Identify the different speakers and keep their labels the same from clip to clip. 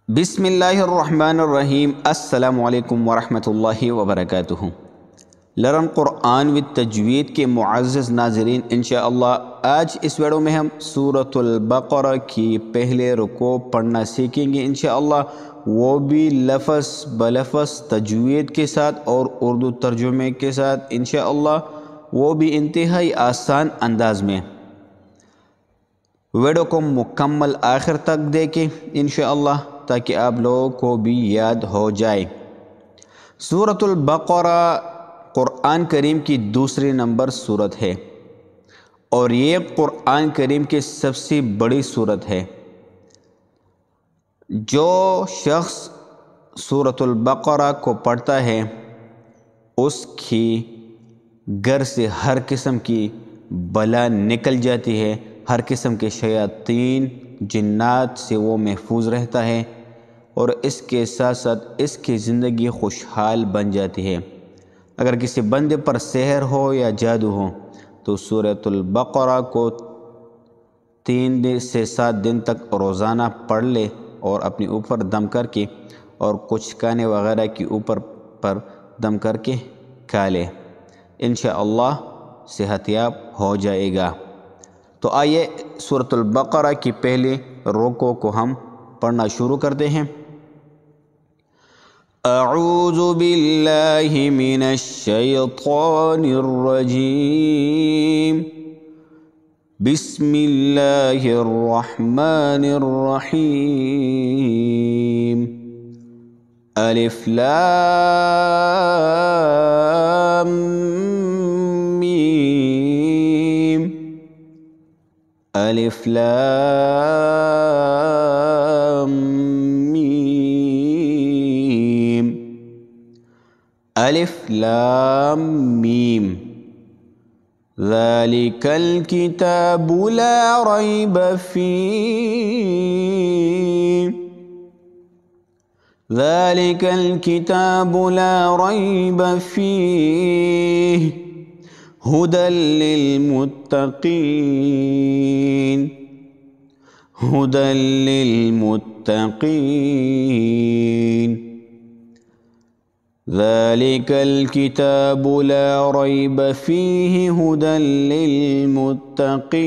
Speaker 1: बिस्मिल्लाहिर्रहमानिर्रहीम। अस्सलामु अलैकुम वरहमतुल्लाहि वबरकातुहू। लर्न कुरान विद तजवीद के मुअज़्ज़ज़ नाज़रीन, इंशाअल्लाह आज इस वीडियो में हम सूरतुल बक़रा की पहले रुकू पढ़ना सीखेंगे इंशाअल्लाह, वो भी लफ़ज़ बलफ़ज़ तजवीद के साथ और उर्दू तर्जुमे के साथ इंशाअल्लाह, वो भी इंतहाई आसान अंदाज में। वीडियो को मुकम्मल आखिर तक देखें इंशाअल्लाह, ताकि आप लोगों को भी याद हो जाए। सूरतुल बक़रा कुरान करीम की दूसरी नंबर सूरत है और ये कुरान करीम की सबसे बड़ी सूरत है। जो शख्स सूरतुल बक़रा को पढ़ता है उसकी घर से हर किस्म की बला निकल जाती है, हर किस्म के शयातीन जिन्नात से वो महफूज रहता है और इसके साथ साथ इसकी ज़िंदगी खुशहाल बन जाती है। अगर किसी बंदे पर सहर हो या जादू हो तो सूरतुल बक़रा को 3 से 7 दिन तक रोज़ाना पढ़ ले और अपने ऊपर दम करके और कुछ खाने वगैरह के ऊपर पर दम करके खा ले, इंशाअल्लाह सेहतयाब हो जाएगा। तो आइए सूरतुल बक़रा की पहले रुकू को हम पढ़ना शुरू करते हैं। अऊज़ु बिल्लाहि मिनश शैतानिर रजीम। बिस्मिल्लाहिर रहमानिर रहीम। अलिफ लाम मीम। अलिफ लाम मीम। अलिफ लाम मीम। ज़ालिकल किताबु ला रैब फीह। ज़ालिकल किताबु ला रैब फीह हुदल लिल मुत्तक़ीन। हुदल लिल मुत्तक़ीन। ज़ालिकल किताबु ला रैब फीह हुदल लिल मुत्तक़ीन।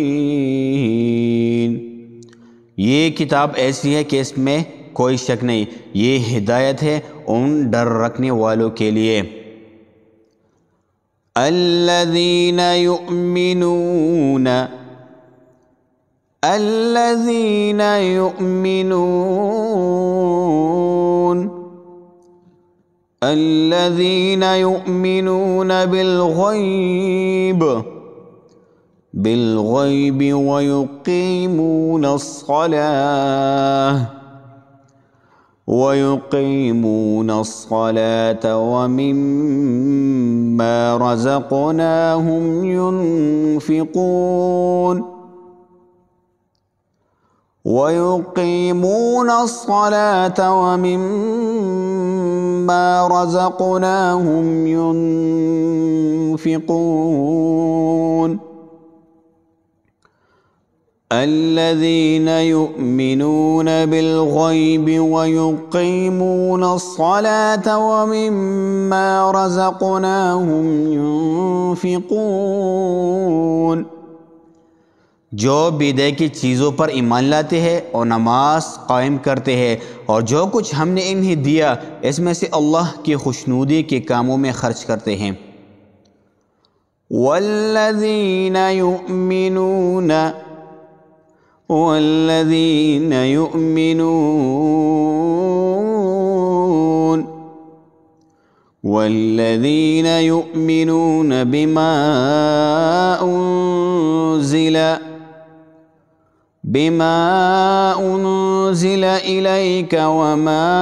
Speaker 1: ये किताब ऐसी है कि इसमें कोई शक नहीं, ये हिदायत है उन डर रखने वालों के लिए। अल्लज़ीना युमिनून। अल्लज़ीना युमिनून। अल्लज़ीना युमिनून बिल गैब व युक़ीमून अस्सलात व मिम्मा रज़क़नाहुम युनफ़िक़ून। वयुक़ीमून अस्सलात व मिम्मा रज़क़नाहुम युनफ़िक़ून। अल्लज़ीना युमिनून बिल-ग़ैब व युक़ीमून अस्सलात व मिम्मा रज़क़नाहुम युनफ़िक़ून। जो बिदअ की चीज़ों पर ईमान लाते हैं और नमाज कायम करते हैं और जो कुछ हमने इन्हें दिया इसमें से अल्लाह की खुशनुदी के कामों में खर्च करते हैं। वल्लज़ीना युमिनून। वल्लज़ीना युमिनून। वल्लज़ीना युमिनून बिमा उन्ज़िल इलैक वमा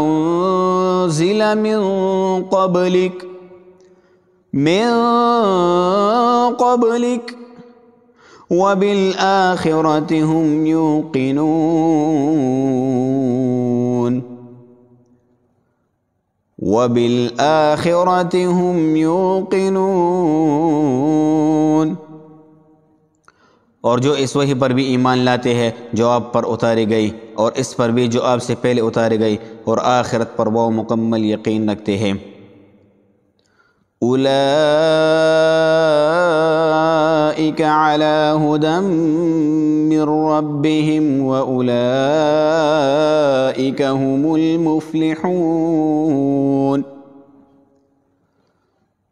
Speaker 1: उन्ज़िल मिन क़ब्लिक व बिल आखिरति हुम यूक़िनून। वबिल आखिरति हुम यूक़िनून। और जो इस वही पर भी ईमान लाते हैं जो आप पर उतारी गई, और इस पर भी जो आपसे पहले उतारी गई, और आखिरत पर वो मुकम्मल यकीन रखते हैं। उलाइका अला हुदम मिर रब्बिहिम व उलाइका हुमुल मुफ्लिहून।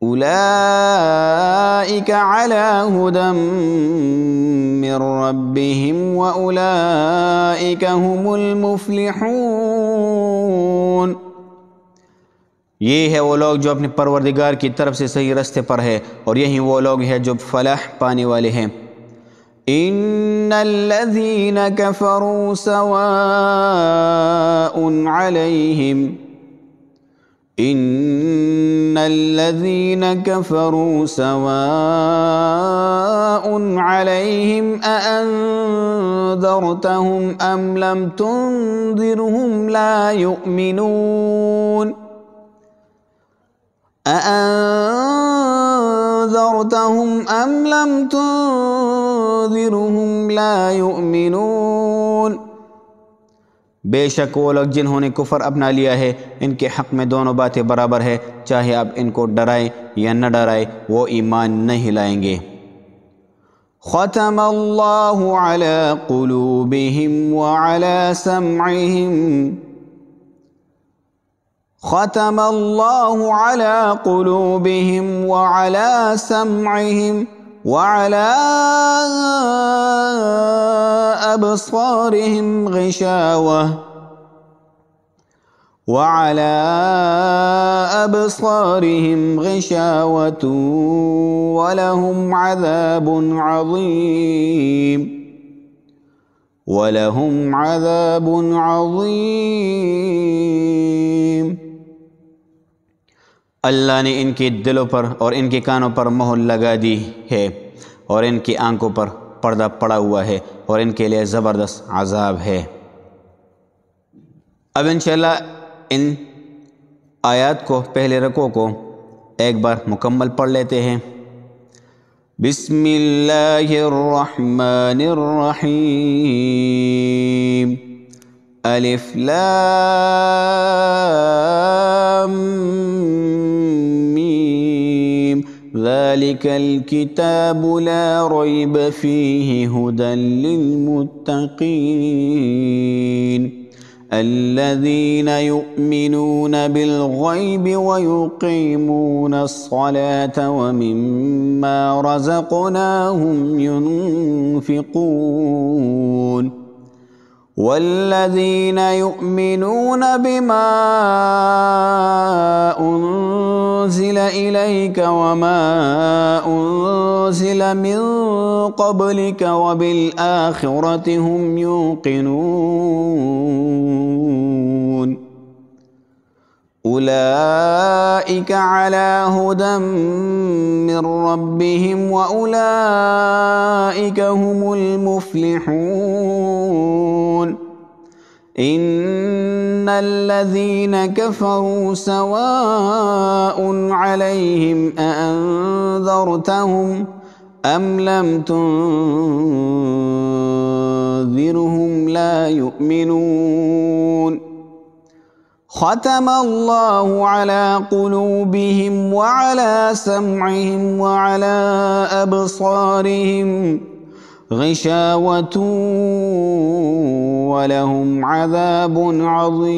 Speaker 1: उलाइका अला हुदम मिर रब्बिहिम व उलाइका हुमुल मुफ्लिहून। ये है वो लोग जो अपने परवरदिगार की तरफ से सही रास्ते पर है, और यही वो लोग हैं जो फलाह पाने वाले हैं। इन्नल्लज़ीना कफ़रू सवाउन अलैहिम इन्नल्लज़ीना कफ़रू सवाउन अलैहिम अअन्ज़रतहुम अम लम तुन्ज़िरहुम ला युमिनून। अअन्ज़रतहुम अम लम तुन्ज़िरहुम ला युमिनून। बेशक वो लोग जिन्होंने कुफर अपना लिया है, इनके हक़ में दोनों बातें बराबर है, चाहे आप इनको डराएं या न डराएं, वो ईमान नहीं लाएंगे। ख़तमल्लाहु अला क़ुलूबिहिम व अला समइहिम ख़तमल्लाहु अला क़ुलूबिहिम व अला समइहिम व अला अबसारिहिम ग़िशावह व अला अबसारिहिम ग़िशावतुन व लहुम अज़ाबुन अज़ीम वलहुम अज़ाबुन अज़ीम। अल्लाह ने इनके दिलों पर और इनके कानों पर मोहर लगा दी है, और इनकी आंखों पर पर्दा पड़ा हुआ है, और इनके लिए ज़बरदस्त अज़ाब है। अब इंशाअल्लाह इन आयत को, पहले रकू को एक बार मुकम्मल पढ़ लेते हैं। बिस्मिल्लाहिर्रहमानिर्रहीम। अलिफ लाम मीम ज़ालिकल किताबु ला रैब फ़ीहि हुदल लिलमुत्तक़ीन अल्लज़ीना युमिनून बिलग़ैबि व युक़ीमून अस्सलात व मिम्मा रज़क़नाहुम युनफ़िक़ून वल्लज़ीना युमिनून बिमा उन्ज़िल इलैक व मा उन्ज़िल मिन क़ब्लिक व बिल आखिरति हुम यूक़िनून। उलाइका अला हुदम मिर रब्बिहिम व उलाइका हुमुल मुफ्लिहून। इन्नल्लज़ीना कफ़रू सवाउन अलैहिम अअन्ज़रतहुम अम लम तुन्ज़िरहुम ला युमिनून। ख़तमल्लाहु अला क़ुलूबिहिम व अला समइहिम व अला अबसारिहिम ग़िशावतुन व लहुम अज़ाबुन अज़ीम।